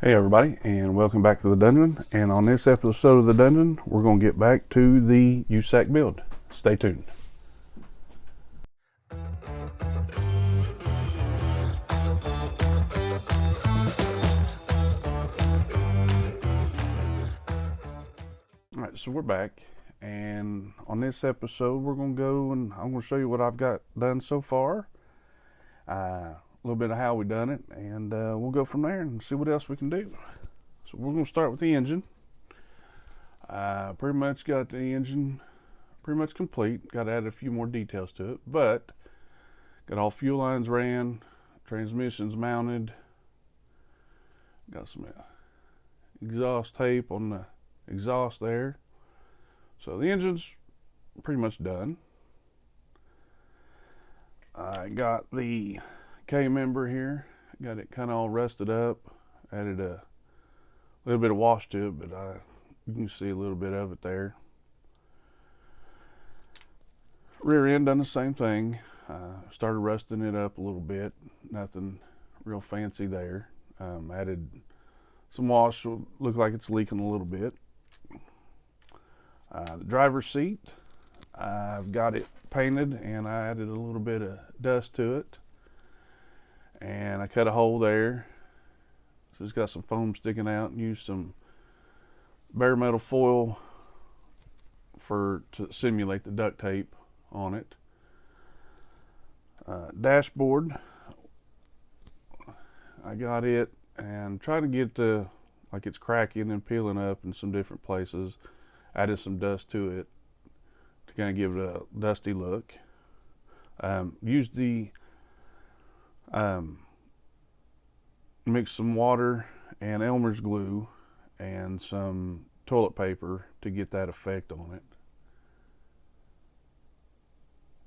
Hey everybody, and welcome back to the dungeon. And on this episode of the dungeon, we're going to get back to the USACC build. Stay tuned. Alright, so we're back, and on this episode we're going to go and I'm going to show you what I've got done so far, a little bit of how we done it, and we'll go from there and see what else we can do. So we're going to start with the engine. Pretty much got the engine pretty much complete. Got to add a few more details to it, but got all fuel lines ran, transmissions mounted, got some exhaust tape on the exhaust there. So the engine's pretty much done. I got the K member here, got it kind of all rusted up, added a little bit of wash to it, but you can see a little bit of it there. Rear end done the same thing. Started rusting it up a little bit. Nothing real fancy there. Added some wash. Look like it's leaking a little bit. The driver's seat, I've got it painted and I added a little bit of dust to it. And I cut a hole there. So it's got some foam sticking out, and used some bare metal foil to simulate the duct tape on it. Dashboard, I got it and tried to get like it's cracking and peeling up in some different places. Added some dust to it to kind of give it a dusty look. Used the mixed some water and Elmer's glue and some toilet paper to get that effect on it.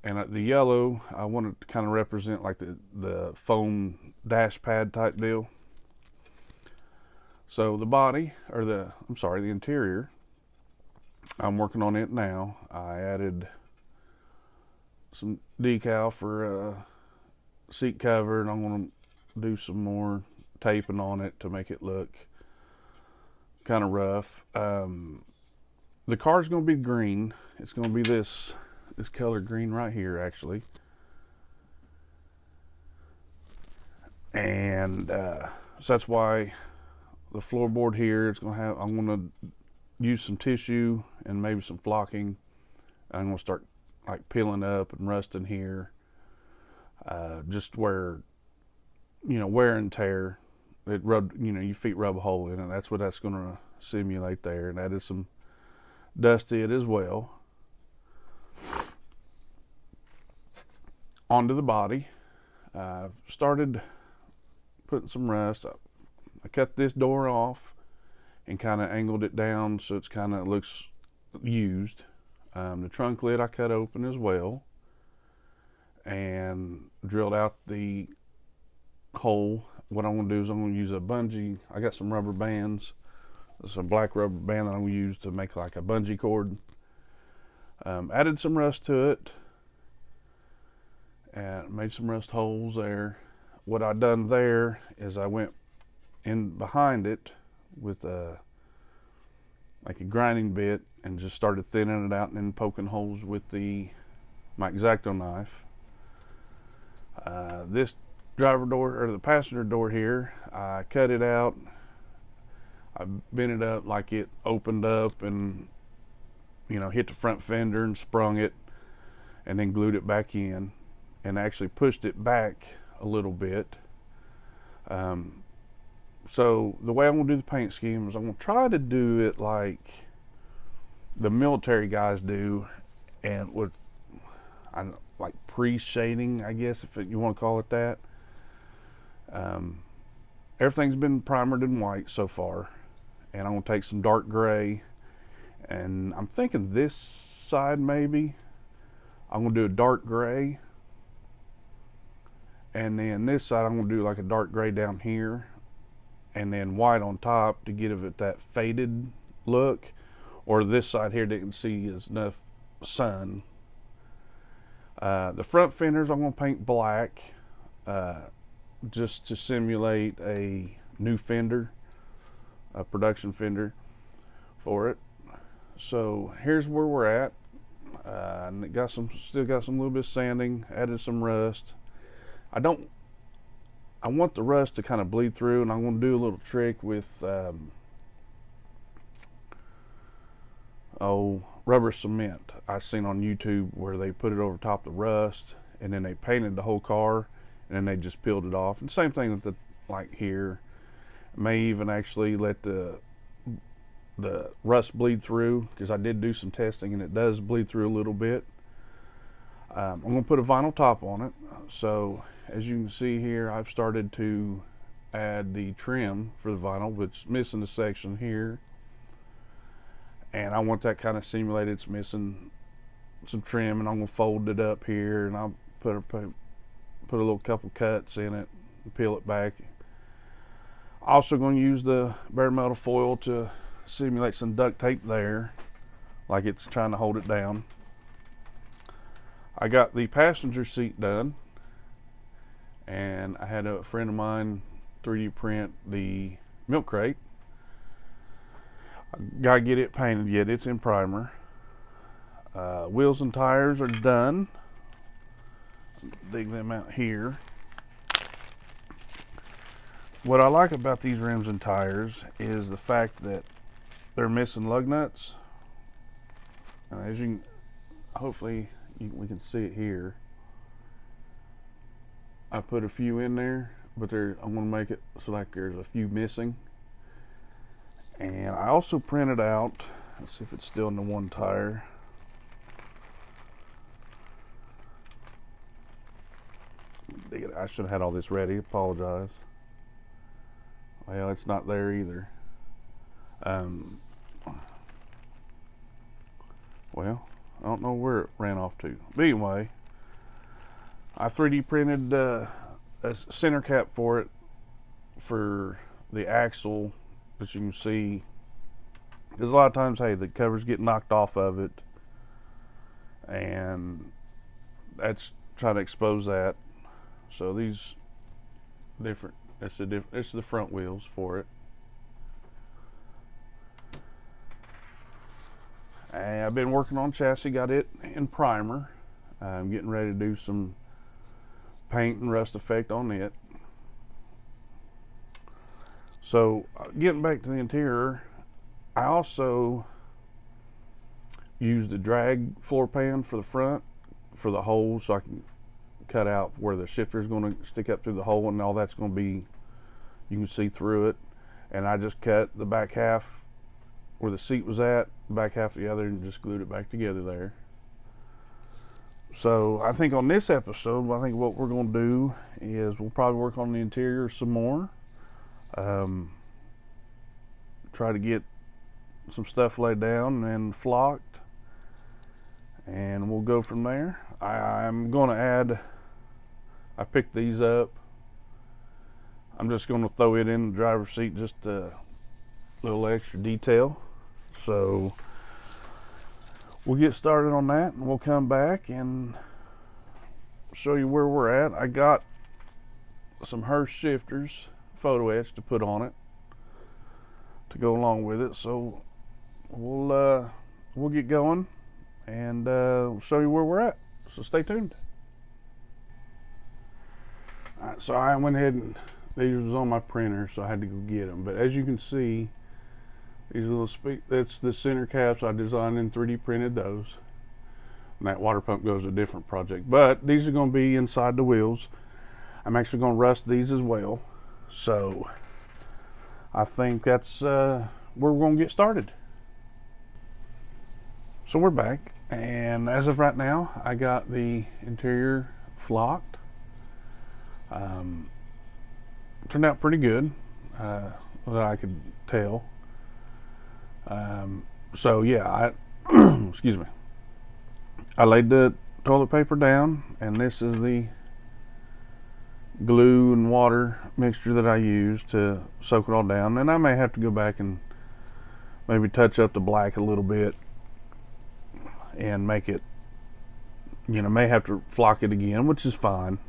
And the yellow, I wanted to kind of represent like the foam dash pad type deal. So the body, or the interior, I'm working on it now. I added some decal for a seat cover, and I'm going to do some more taping on it to make it look kind of rough. The car's going to be green. It's going to be this color green right here, actually. And so that's why the floorboard here is going to have, I'm going to use some tissue and maybe some flocking. I'm going to start like peeling up and rusting here, just where, wear and tear. It rubbed, your feet rub a hole in it. That's what that's going to simulate there. And that is some dust to it as well. Onto the body. Started putting some rust. I cut this door off and kind of angled it down so it's kind of looks used. The trunk lid I cut open as well and drilled out the hole. What I'm going to do is I'm going to use a bungee. I got some rubber bands. It's a black rubber band that I'm going to use to make like a bungee cord. Added some rust to it and made some rust holes there. What I done there is I went in behind it with like a grinding bit and just started thinning it out and then poking holes with my X-Acto knife. This driver door, or the passenger door here, I cut it out. I bent it up like it opened up and hit the front fender and sprung it, and then glued it back in and actually pushed it back a little bit. So the way I'm going to do the paint scheme is I'm going to try to do it like the military guys do, and with like pre-shading, I guess, if you want to call it that. Everything's been primered in white so far, and I'm going to take some dark gray, and I'm thinking this side maybe I'm going to do a dark gray, and then this side I'm going to do like a dark gray down here, and then white on top to give it that faded look. Or this side here that you can see is enough sun. The front fenders I'm going to paint black, just to simulate a new fender. a production fender for it. So here's where we're at. And it still got some little bit of sanding, added some rust. I want the rust to kind of bleed through, and I'm going to do a little trick with rubber cement I seen on YouTube, where they put it over top the rust and then they painted the whole car and then they just peeled it off. And same thing with the, like here, may even actually let the rust bleed through, because I did do some testing and it does bleed through a little bit. I'm going to put a vinyl top on it. So as you can see here, I've started to add the trim for the vinyl, but it's missing a section here, and I want that kind of simulated. It's missing some trim, and I'm going to fold it up here, and I'll put a little couple cuts in it and peel it back. Also going to use the bare metal foil to simulate some duct tape there, like it's trying to hold it down. I got the passenger seat done, and I had a friend of mine 3D print the milk crate. I gotta get it painted yet, it's in primer. Wheels and tires are done. Dig them out here. What I like about these rims and tires is the fact that they're missing lug nuts. And as you can, hopefully we can see it here. I put a few in there, but I'm going to make it so like there's a few missing. And I also printed out, let's see if it's still in the one tire. I should have had all this ready, apologize. Well, it's not there either. Well, I don't know where it ran off to. But anyway, I 3D printed a center cap for it, for the axle, as you can see. Because a lot of times, hey, the covers get knocked off of it, and that's trying to expose that. So these different, it's the front wheels for it. And I've been working on chassis, got it in primer. I'm getting ready to do some paint and rust effect on it. So getting back to the interior, I also used the drag floor pan for the front, for the hole, so I can cut out where the shifter is going to stick up through the hole, and all that's going to be, you can see through it. And I just cut the back half where the seat was at, the back half the other, and just glued it back together there. So I think on this episode, I think what we're going to do is we'll probably work on the interior some more. Try to get some stuff laid down and flocked, and we'll go from there. I'm going to add, I picked these up. I'm just going to throw it in the driver's seat, just a little extra detail. So we'll get started on that, and we'll come back and show you where we're at. I got some Hurst shifters, photo etch, to put on it to go along with it. So we'll get going, and we'll show you where we're at. So stay tuned. All right, so I went ahead and these was on my printer, so I had to go get them. But as you can see, these little that's the center caps. I designed and 3D printed those. And that water pump goes to a different project. But these are going to be inside the wheels. I'm actually going to rust these as well. So I think that's where we're going to get started. So we're back, and as of right now, I got the interior flocked. Turned out pretty good, that I could tell. So yeah, excuse me. I laid the toilet paper down, and this is the glue and water mixture that I use to soak it all down. And I may have to go back and maybe touch up the black a little bit and make it, may have to flock it again, which is fine.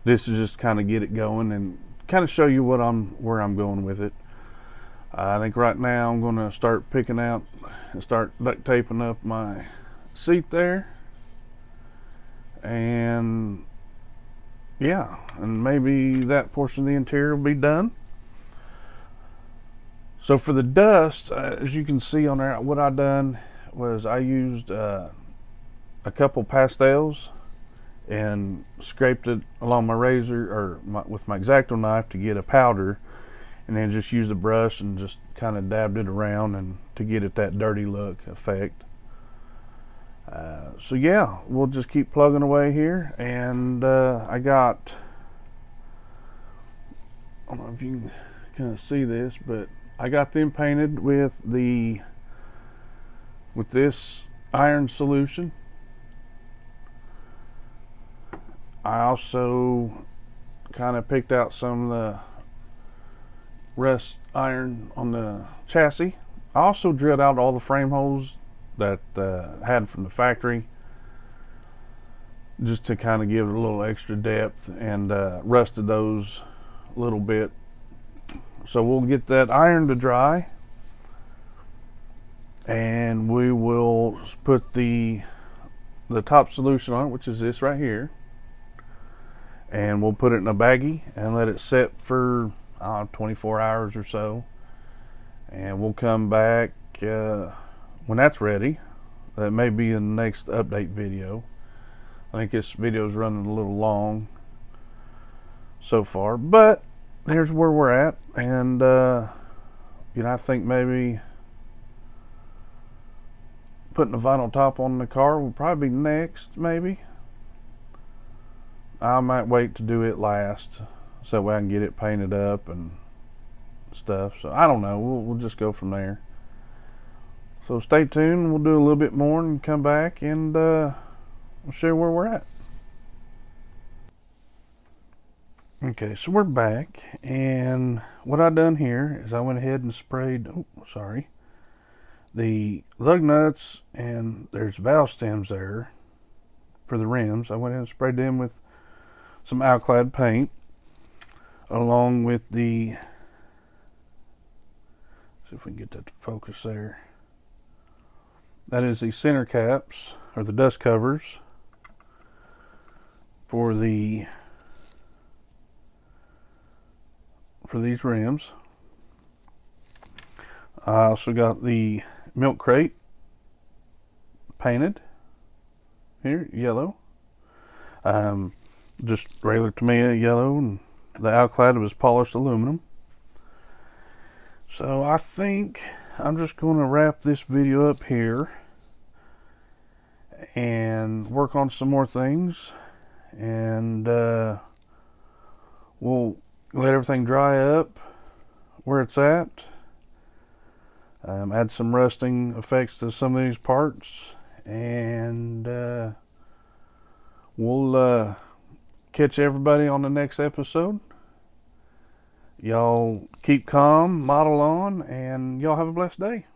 This is just kind of get it going and kind of show you where I'm going with it. I think right now I'm going to start picking out and start duct taping up my seat there. And yeah, and maybe that portion of the interior will be done. So for the dust, as you can see on there, what I done was I used a couple pastels and scraped it along my razor or with my X-Acto knife to get a powder, and then just used a brush and just kind of dabbed it around and to get it that dirty look effect. So yeah, we'll just keep plugging away here, and I got, I don't know if you can kind of see this, but I got them painted with this iron solution. I also kind of picked out some of the rust iron on the chassis. I also drilled out all the frame holes that I had from the factory, just to kind of give it a little extra depth, and rusted those a little bit. So we'll get that iron to dry, and we will put the top solution on it, which is this right here, and we'll put it in a baggie and let it set for 24 hours or so, and we'll come back when that's ready. That may be in the next update video. I think this video is running a little long so far, but here's where we're at. And I think maybe putting a vinyl top on the car will probably be next. Maybe I might wait to do it last, so that way I can get it painted up and stuff. So I don't know, we'll just go from there. So stay tuned, we'll do a little bit more and come back, and we'll show you where we're at. Okay, so we're back, and what I done here is I went ahead and sprayed, the lug nuts, and there's valve stems there for the rims. I went ahead and sprayed them with some alclad paint, along with the, see if we can get that to focus there. That is the center caps, or the dust covers, for these rims. I also got the milk crate painted here, yellow. Just regular Tamiya yellow, and the alclad was polished aluminum. So I think I'm just going to wrap this video up here and work on some more things, and we'll let everything dry up where it's at. Add some rusting effects to some of these parts, and we'll catch everybody on the next episode. Y'all keep calm, model on, and y'all have a blessed day.